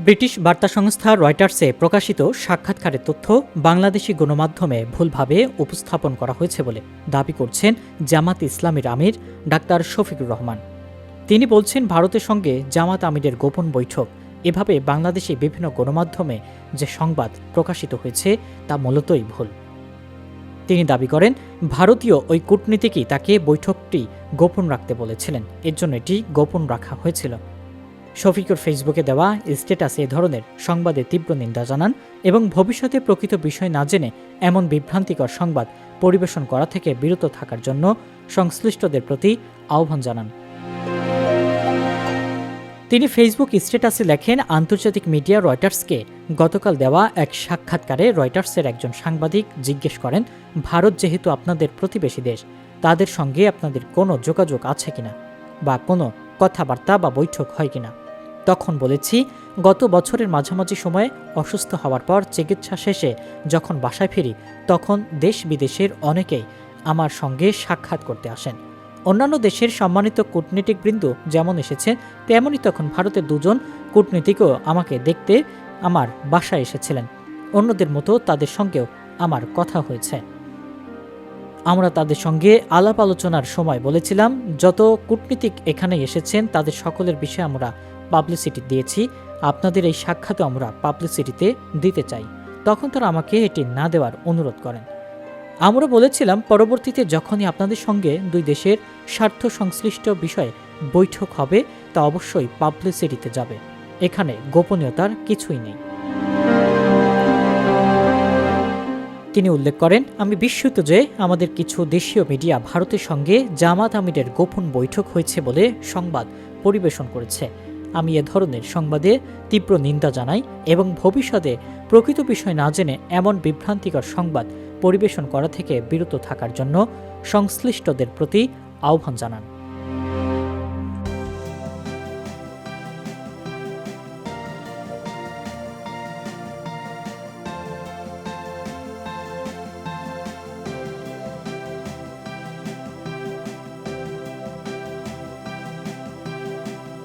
British বার্তা সংস্থা রয়টার্সে প্রকাশিত সাক্ষাৎকারের তথ্য বাংলাদেশি গণমাধ্যমে ভুলভাবে উপস্থাপন করা হয়েছে বলে দাবি করছেন জামাত ইসলামীর আমির ডাক্তার শফিকুর রহমান। তিনি বলছেন, ভারতের সঙ্গে জামাত আমিরের গোপন বৈঠক, এভাবে বাংলাদেশি বিভিন্ন গণমাধ্যমে যে সংবাদ প্রকাশিত হয়েছে তা মূলতই ভুল। তিনি দাবি করেন, ভারতীয় ওই কূটনীতিকই তাকে বৈঠকটি গোপন রাখতে বলেছিলেন, এর জন্য এটি গোপন রাখা হয়েছিল। শফিকুর ফেসবুকে দেওয়া স্ট্যাটাসে এ ধরনের সংবাদের তীব্র নিন্দা জানান এবং ভবিষ্যতে প্রকৃত বিষয় না জেনে এমন বিভ্রান্তিকর সংবাদ পরিবেশন করা থেকে বিরত থাকার জন্য সংশ্লিষ্টদের প্রতি আহ্বান জানান। তিনি ফেসবুক স্ট্যাটাসে লেখেন, আন্তর্জাতিক মিডিয়া রয়টার্সকে গতকাল দেওয়া এক সাক্ষাৎকারে রয়টার্সের একজন সাংবাদিক জিজ্ঞেস করেন, ভারত যেহেতু আপনাদের প্রতিবেশী দেশ, তাদের সঙ্গে আপনাদের কোনো যোগাযোগ আছে কিনা বা কোনো কথাবার্তা বা বৈঠক হয় কিনা। তখন বলেছি, গত বছরের মাঝামাঝি সময়ে অসুস্থ হওয়ার পর চিকিৎসা শেষে যখন বাসায় ফিরি, তখন দেশ বিদেশের অনেকেই আমার সঙ্গে সাক্ষাৎ করতে আসেন। অন্যান্য দেশের সম্মানিত কূটনীতিকবৃন্দ যেমন এসেছেন, তেমনই তখন ভারতের দুজন কূটনীতিকও আমাকে দেখতে আমার বাসায় এসেছিলেন। অন্যদের মতো তাদের সঙ্গেও আমার কথা হয়েছে। আমরা তাদের সঙ্গে আলাপ আলোচনার সময় বলেছিলাম, যত কূটনীতিক এখানে এসেছেন তাদের সকলের বিষয়ে আমরা পাবলিসিটি দিয়েছি, আপনাদের এই সাক্ষাৎও আমরা পাবলিসিটিতে দিতে চাই। তখন তারা আমাকে এটি না দেওয়ার অনুরোধ করেন। আমরা বলেছিলাম, পরবর্তীতে যখনই আপনাদের সঙ্গে দুই দেশের স্বার্থ সংশ্লিষ্ট বিষয়ে বৈঠক হবে তা অবশ্যই পাবলিসিটিতে যাবে, এখানে গোপনীয়তার কিছুই নেই। তিনি উল্লেখ করেন, আমি বিস্মিত যে আমাদের কিছু দেশীয় মিডিয়া ভারতের সঙ্গে জামাত আমিরের গোপন বৈঠক হয়েছে বলে সংবাদ পরিবেশন করেছে। আমি এ ধরনের সংবাদে তীব্র নিন্দা জানাই এবং ভবিষ্যতে প্রকৃত বিষয় না জেনে এমন বিভ্রান্তিকর সংবাদ পরিবেশন করা থেকে বিরত থাকার জন্য সংশ্লিষ্টদের প্রতি আহ্বান জানান।